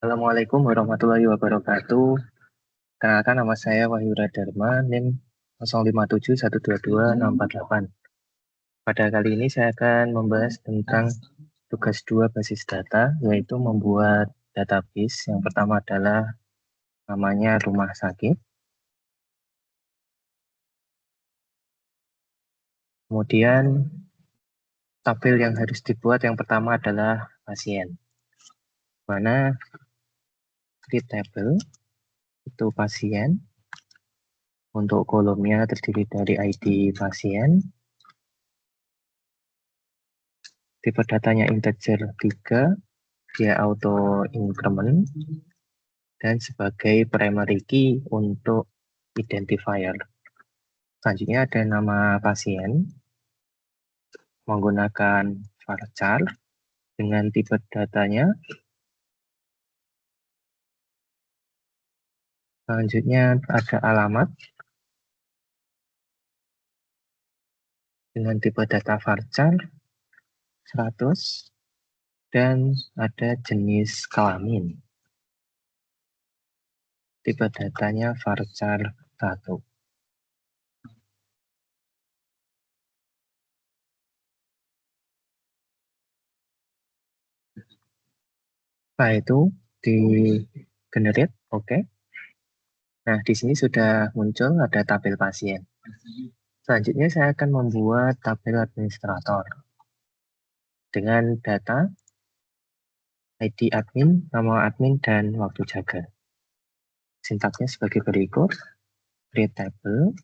Assalamualaikum warahmatullahi wabarakatuh. Kenalkan nama saya Wahyu Radharma, NIM 05712268. Pada kali ini saya akan membahas tentang tugas 2 basis data, yaitu membuat database. Yang pertama adalah namanya rumah sakit. Kemudian tabel yang harus dibuat yang pertama adalah pasien. Mana create table itu pasien. Untuk kolomnya terdiri dari ID pasien. Tipe datanya integer 3, dia auto increment, dan sebagai primary key untuk identifier. Selanjutnya ada nama pasien menggunakan varchar dengan tipe datanya. Selanjutnya ada alamat dengan tipe data varchar 100, dan ada jenis kelamin. Tipe datanya varchar 1. Setelah itu di generate, oke. Nah, di sini sudah muncul ada tabel pasien. Selanjutnya saya akan membuat tabel administrator dengan data ID admin, nama admin, dan waktu jaga. Sintaksnya sebagai berikut: create table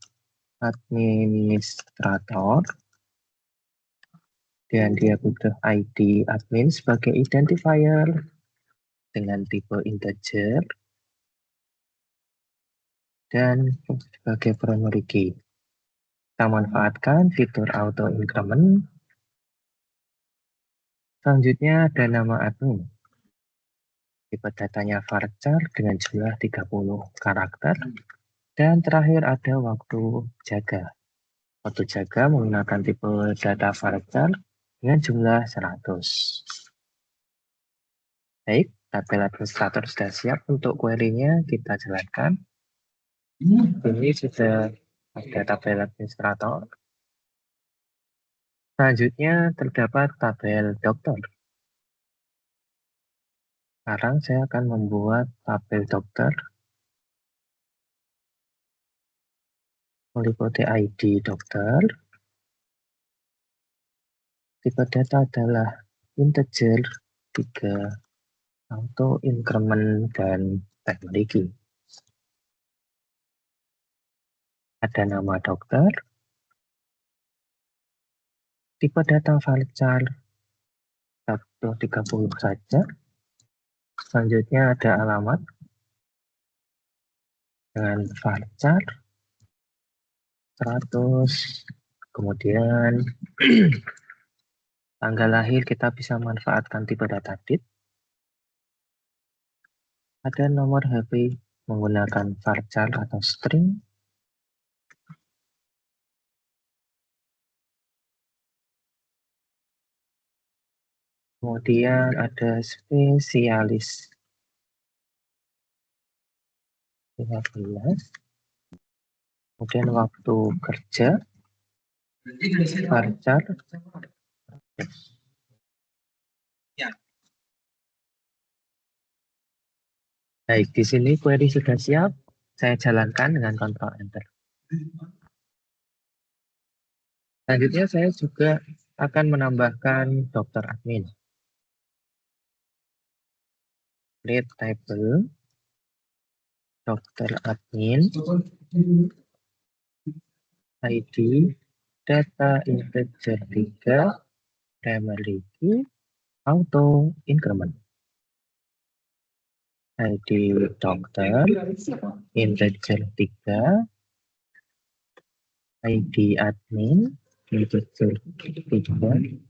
administrator, dan dia butuh ID admin sebagai identifier dengan tipe integer dan sebagai primary key. Kita manfaatkan fitur auto increment. Selanjutnya ada nama admin. Tipe datanya varchar dengan jumlah 30 karakter. Dan terakhir ada waktu jaga. Waktu jaga menggunakan tipe data varchar dengan jumlah 100. Baik, tabel administrator sudah siap untuk query-nya. Kita jalankan. Ini sudah ada tabel administrator. Selanjutnya terdapat tabel dokter. Sekarang saya akan membuat tabel dokter meliputi ID dokter. Tipe data adalah integer 3, auto increment, dan primary key. Ada nama dokter, tipe data varchar 130 saja. Selanjutnya ada alamat dengan varchar 100. Kemudian tanggal lahir kita bisa manfaatkan tipe data date. Ada nomor HP menggunakan varchar atau string. Kemudian ada spesialis 15. Kemudian waktu kerja varchar. Baik, di sini query sudah siap. Saya jalankan dengan Ctrl Enter. Selanjutnya saya juga akan menambahkan dokter admin. Create table dokter admin, ID data integer 3, primary key, auto increment. ID dokter integer 3, ID admin integer 3.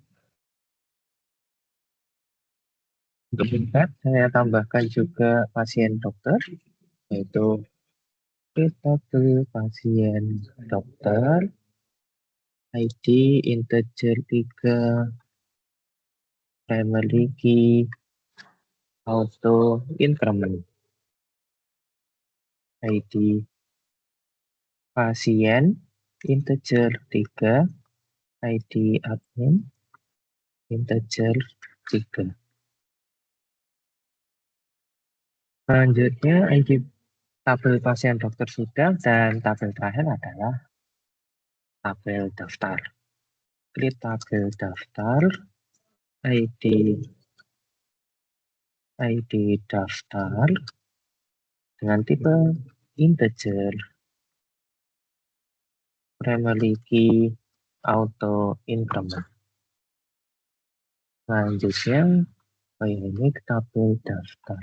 Untuk singkat, saya tambahkan juga pasien dokter, yaitu table pasien dokter, ID integer 3, primary key, auto increment. ID pasien integer 3, ID admin integer 3. Selanjutnya ID tabel pasien dokter sudah, dan tabel terakhir adalah tabel daftar. Klik tabel daftar, ID daftar dengan tipe integer, primary key, auto increment. Selanjutnya, ini tabel daftar.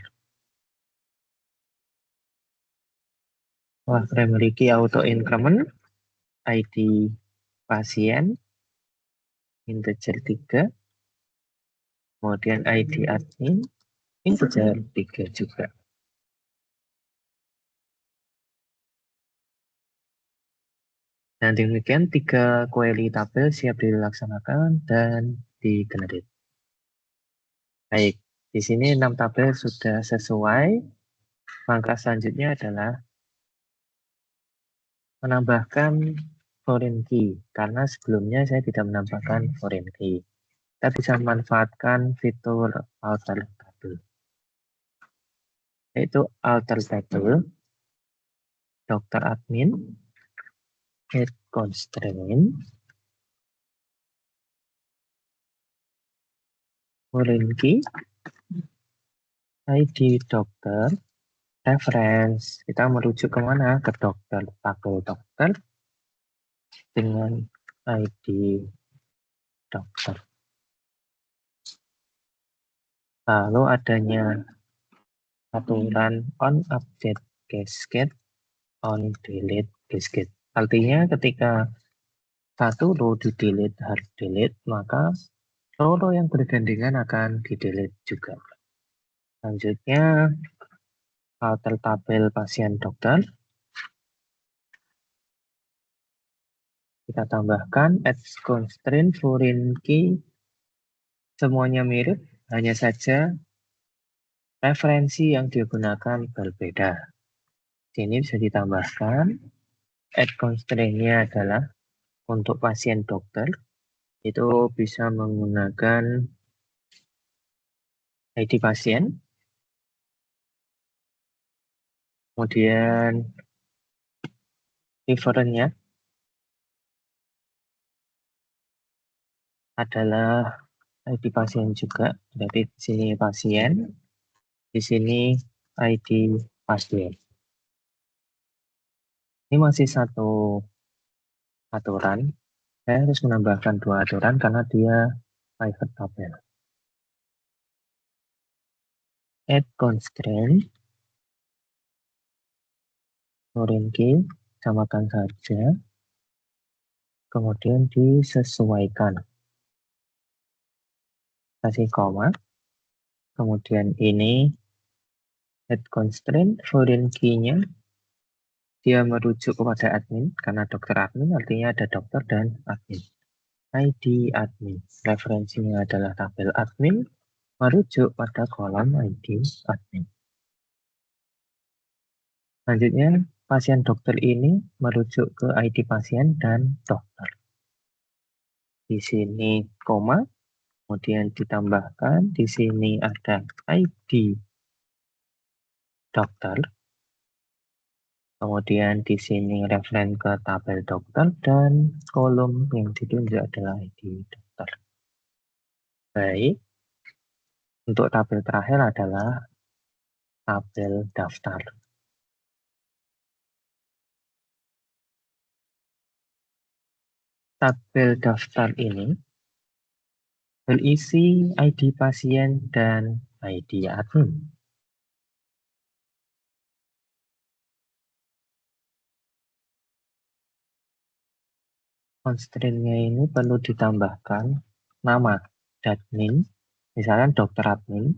Primary key auto increment, ID pasien integer 3, kemudian ID admin integer 3 juga. Dan demikian 3 query tabel siap dilaksanakan dan di-generate. Baik, di sini 6 tabel sudah sesuai. Langkah selanjutnya adalah menambahkan foreign key, karena sebelumnya saya tidak menambahkan foreign key. Kita bisa memanfaatkan fitur alter table, yaitu alter table, dokter admin, add constraint, foreign key, ID dokter, reference. Kita merujuk kemana? Ke dokter, tabel dokter dengan ID dokter. Lalu adanya aturan on update cascade, on delete cascade. Artinya ketika satu row di delete, hard delete, maka row yang bergandengan akan di delete juga. Selanjutnya alter tabel pasien dokter. Kita tambahkan add constraint foreign key. Semuanya mirip, hanya saja referensi yang digunakan berbeda. Sini bisa ditambahkan, add constraint-nya adalah untuk pasien dokter, itu bisa menggunakan ID pasien, kemudian referennya adalah ID pasien juga, jadi di sini pasien, di sini ID pasien. Ini masih satu aturan, saya harus menambahkan 2 aturan karena dia private tabel. Add constraint, foreign key, samakan saja, kemudian disesuaikan. Kasih koma, kemudian ini add constraint, foreign key-nya dia merujuk kepada admin, karena dokter admin artinya ada dokter dan admin. ID admin, referensinya adalah tabel admin, merujuk pada kolom ID admin. Selanjutnya, pasien dokter ini merujuk ke ID pasien dan dokter. Di sini koma, kemudian ditambahkan, di sini ada ID dokter, kemudian di sini referen ke tabel dokter, dan kolom yang ditunjuk adalah ID dokter. Baik, untuk tabel terakhir adalah tabel daftar. Tabel daftar ini berisi ID pasien dan ID admin. Constraint-nya ini perlu ditambahkan nama admin, misalkan dokter admin,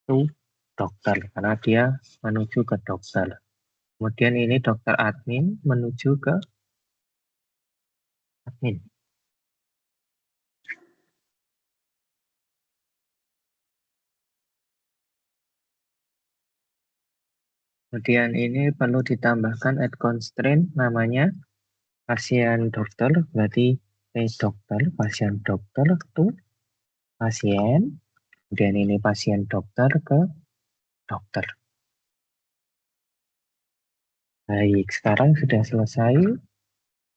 itu dokter, karena dia menuju ke dokter. Kemudian ini dokter admin menuju ke admin. Kemudian ini perlu ditambahkan add constraint namanya pasien dokter, berarti dokter, pasien dokter to pasien. Kemudian ini pasien dokter ke dokter. Baik, sekarang sudah selesai.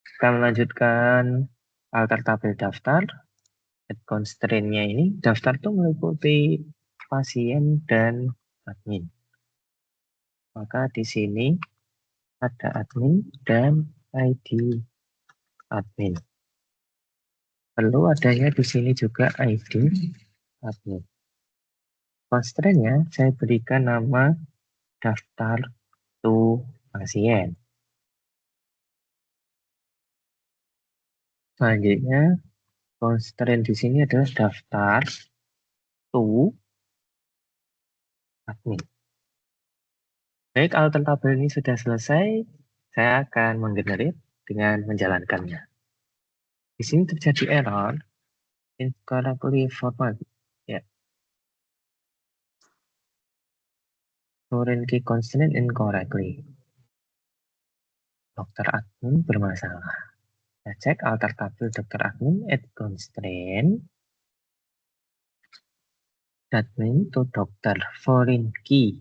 Kita melanjutkan alter tabel daftar. Add constraint-nya ini, daftar itu meliputi pasien dan admin. Maka di sini ada admin dan ID admin. Perlu adanya di sini juga ID admin. Constraint-nya saya berikan nama daftar to pasien. Selanjutnya, constraint di sini adalah daftar to admin. Baik, alter tabel ini sudah selesai. Saya akan menggenerate dengan menjalankannya. Di sini terjadi error incorrectly format. Ya, foreign key constraint incorrectly. Dokter admin bermasalah. Kita cek alter tabel dokter admin add constraint admin to dokter foreign key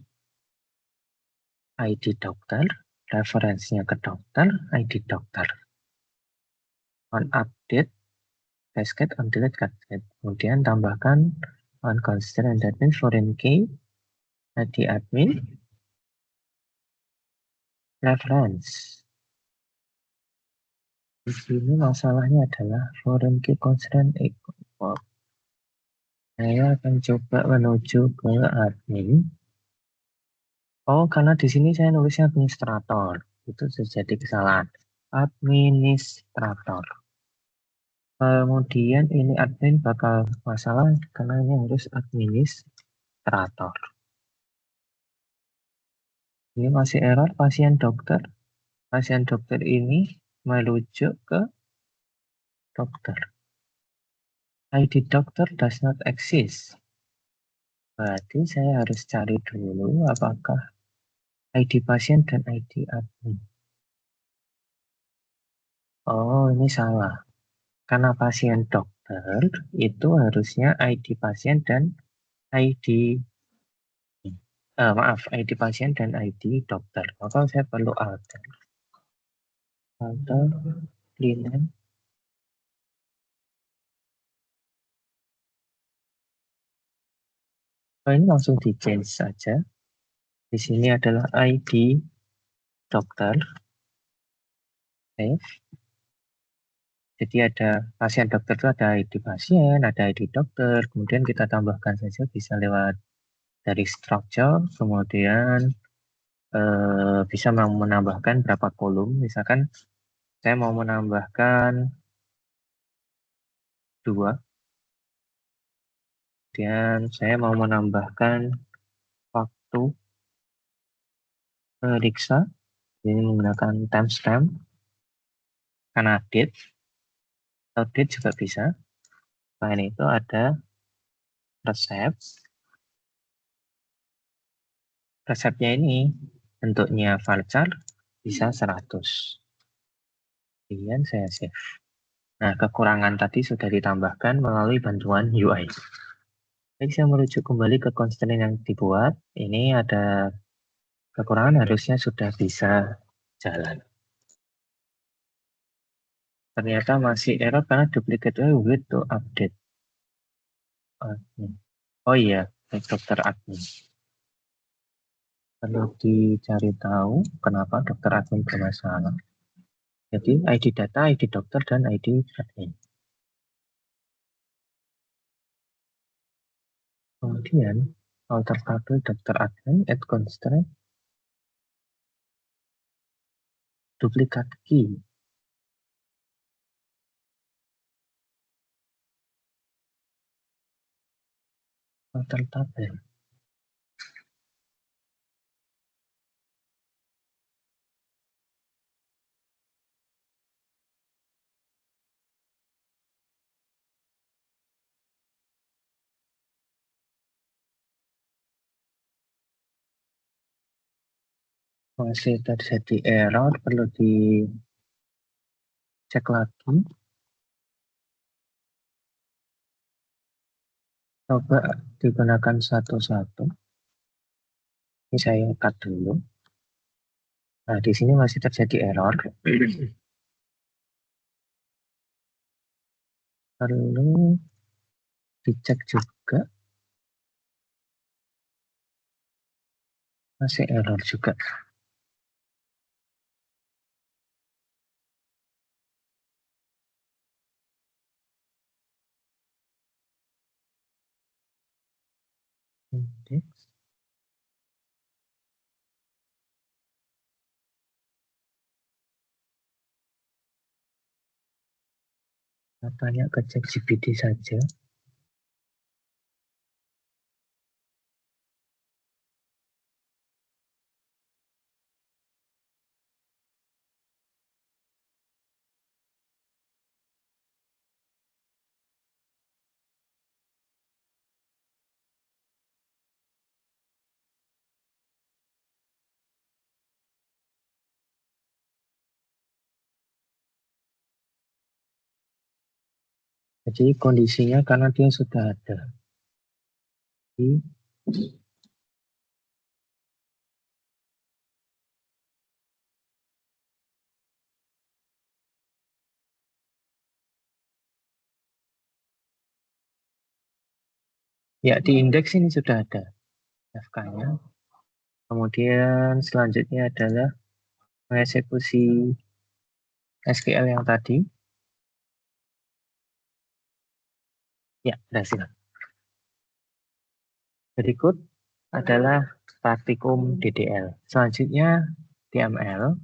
ID dokter, referensinya ke dokter, ID dokter. On update, cascade on delete cascade. Kemudian tambahkan on constraint admin foreign key ID admin reference. Di sini masalahnya adalah foreign key constraint equal. Saya akan coba menuju ke admin. Oh, karena di sini saya nulisnya administrator. Itu terjadi kesalahan. Administrator. Kemudian ini admin bakal masalah karena ini harus administrator. Ini masih error pasien dokter. Pasien dokter ini merujuk ke dokter. ID dokter does not exist. Berarti saya harus cari dulu apakah ID pasien dan ID admin. Oh, ini salah. Karena pasien dokter itu harusnya ID pasien dan ID maaf, ID pasien dan ID dokter. Maka saya perlu alter linen. Oh, ini langsung di change saja. Di sini adalah ID dokter. Save. Jadi ada pasien dokter itu ada ID pasien, ada ID dokter. Kemudian kita tambahkan saja bisa lewat dari structure. Kemudian bisa menambahkan berapa kolom. Misalkan saya mau menambahkan 2. Kemudian saya mau menambahkan waktu periksa. Ini menggunakan timestamp. Karena date. Atau date juga bisa. Selain itu ada resep. Resepnya ini bentuknya varchar bisa 100. Kemudian saya save. Nah, kekurangan tadi sudah ditambahkan melalui bantuan UI. Baik, saya merujuk kembali ke constraint yang dibuat. Ini ada kekurangan harusnya sudah bisa jalan. Ternyata masih error karena duplicate with to update. Oh iya, dokter admin. Perlu dicari tahu kenapa dokter admin bermasalah. Jadi ID data, ID dokter, dan ID admin. Kemudian alter tabel dokter admin add constraint duplikat key. Alter tabel. Masih terjadi error, perlu dicek lagi. Coba digunakan satu-satu. Ini saya cut dulu. Nah, di sini masih terjadi error. Perlu dicek juga. Masih error juga. Oke. Kita tanya ke ChatGPT saja. Jadi kondisinya karena dia sudah ada di ya di indeks ini sudah ada FK-nya. Kemudian selanjutnya adalah mengeksekusi SQL yang tadi. Ya, berhasil. Berikut adalah praktikum DDL. Selanjutnya DML,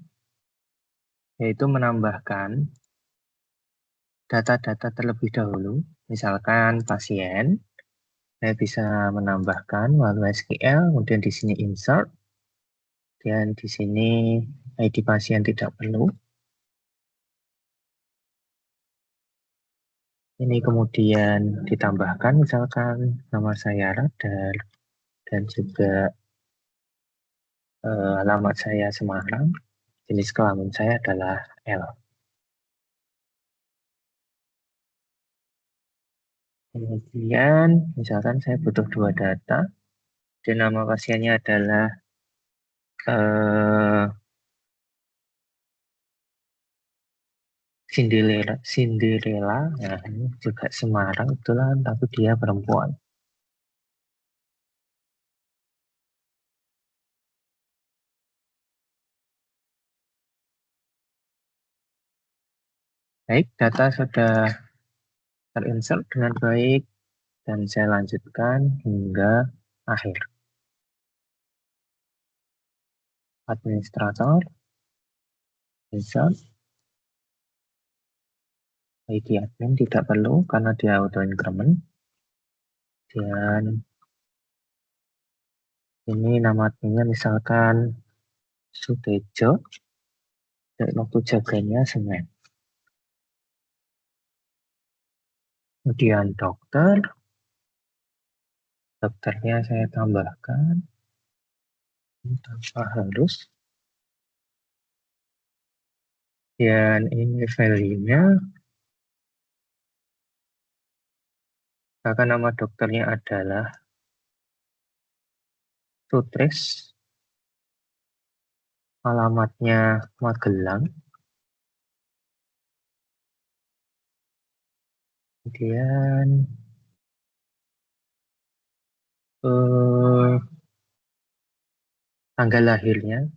yaitu menambahkan data-data terlebih dahulu. Misalkan pasien, saya bisa menambahkan melalui SQL, kemudian di sini insert, dan di sini ID pasien tidak perlu. Ini kemudian ditambahkan misalkan nama saya Radar dan juga alamat saya Semarang, jenis kelamin saya adalah L. Kemudian misalkan saya butuh dua data, dan nama pasiennya adalah Cinderella. Nah, ini juga Semarang, itulah, tapi dia perempuan. Baik, data sudah terinsert dengan baik, dan saya lanjutkan hingga akhir. Administrator, insert, ID admin tidak perlu karena dia auto increment. Dan ini nama adminnya misalkan Sutejo, dan waktu jaganya Senin. Kemudian dokternya saya tambahkan tanpa harus. Dan ini value-nya, maka nama dokternya adalah Sutris, alamatnya Magelang. Kemudian tanggal lahirnya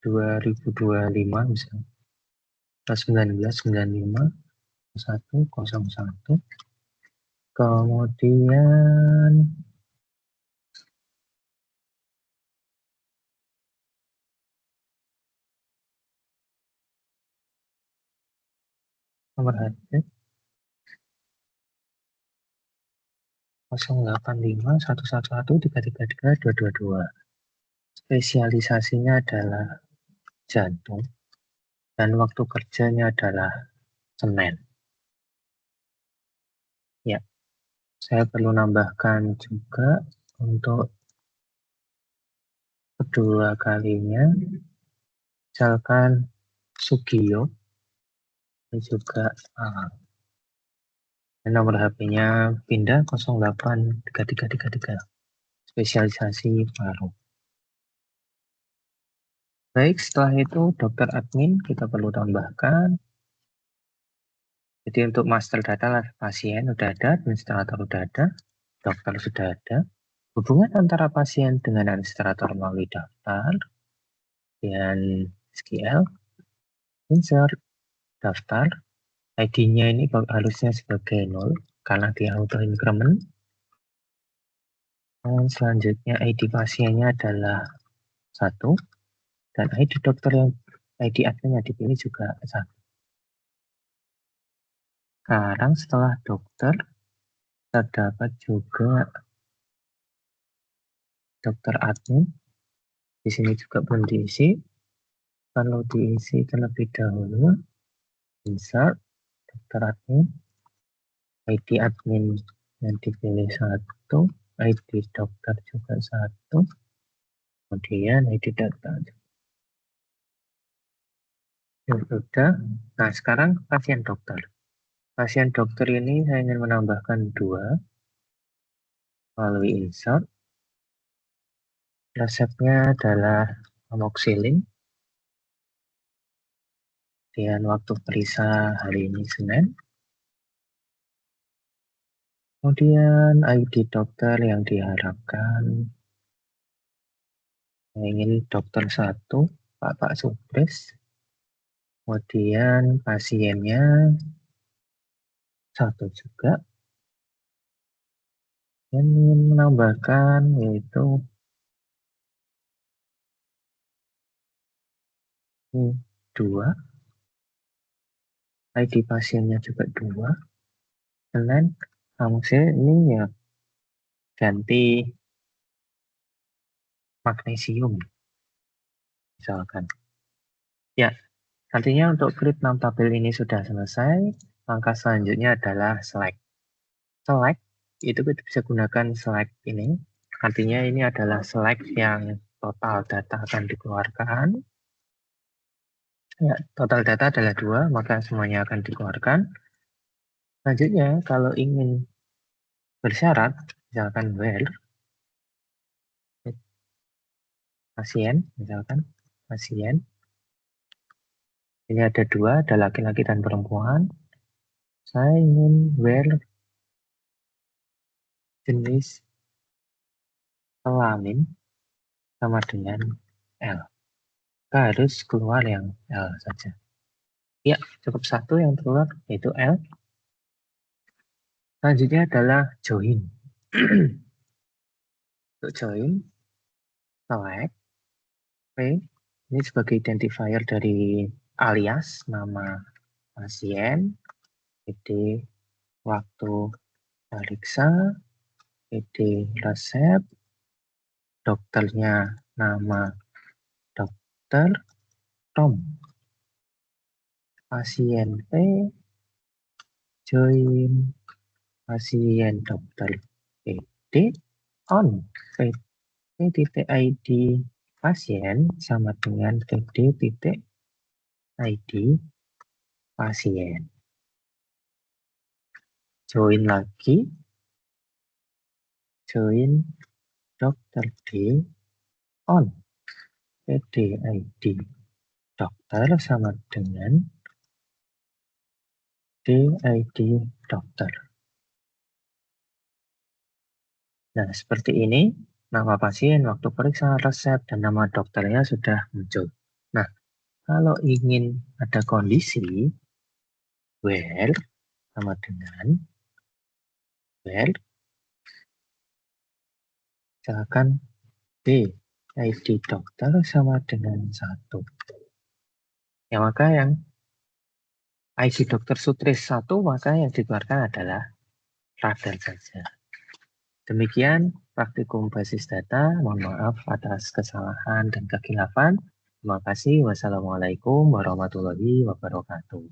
2025 misalnya, 1995 101. Kemudian nomor HP 085111333222. Spesialisasinya adalah jantung dan waktu kerjanya adalah Senin. Ya, saya perlu nambahkan juga untuk kedua kalinya, misalkan Sugio, ini juga nomor HP-nya pindah 083333, spesialisasi paru. Baik, setelah itu dokter admin kita perlu tambahkan. Jadi untuk master data lah, pasien sudah ada, administrator sudah ada, dokter sudah ada. Hubungan antara pasien dengan administrator melalui daftar dan SQL, insert, daftar, ID-nya ini harusnya sebagai 0 karena dia auto increment. Dan selanjutnya ID pasiennya adalah 1 dan ID dokter yang ID admin yang dipilih juga 1. Sekarang setelah dokter terdapat juga dokter admin. Di sini juga belum diisi. Kalau diisi terlebih dahulu, insert dokter admin, ID admin yang dipilih 1, ID dokter juga 1, kemudian ID data. Ya sudah. Nah, sekarang pasien dokter. Pasien dokter ini saya ingin menambahkan 2 melalui insert. Resepnya adalah amoxicillin. Dan waktu periksa hari ini Senin. Kemudian ID dokter yang diharapkan. Saya ingin dokter 1, Pak Supres. Kemudian pasiennya 1 juga. Dan ingin menambahkan yaitu 2. ID pasiennya juga 2. Dan amoxicillin ini ya ganti magnesium misalkan. Ya, artinya untuk create 6 tabel ini sudah selesai. Langkah selanjutnya adalah select. Select itu kita bisa gunakan select ini. Artinya ini adalah select yang total data akan dikeluarkan. Ya, total data adalah 2, maka semuanya akan dikeluarkan. Selanjutnya, kalau ingin bersyarat, misalkan where, pasien, misalkan pasien. Ini ada 2, ada laki-laki dan perempuan. Saya ingin where jenis kelamin sama dengan L. Kita harus keluar yang L saja. Ya, cukup 1 yang keluar, yaitu L. Selanjutnya adalah join. Untuk join, select P. Ini sebagai identifier dari alias nama pasien, PD waktu periksa, PD resep, dokternya nama dokter, Tom, pasien P, join pasien dokter PD on PD.id pasien sama dengan PD.id pasien. Join lagi, join dokter D on PD.id dokter sama dengan DID dokter. Nah, seperti ini, nama pasien, waktu periksa, resep, dan nama dokternya sudah muncul. Nah, kalau ingin ada kondisi, where sama dengan where, misalkan DID dokter sama dengan 1. Ya, maka yang ID dokter Sutris 1, maka yang dikeluarkan adalah radar saja. Demikian praktikum basis data. Mohon maaf atas kesalahan dan kekilafan. Terima kasih. Wassalamualaikum warahmatullahi wabarakatuh.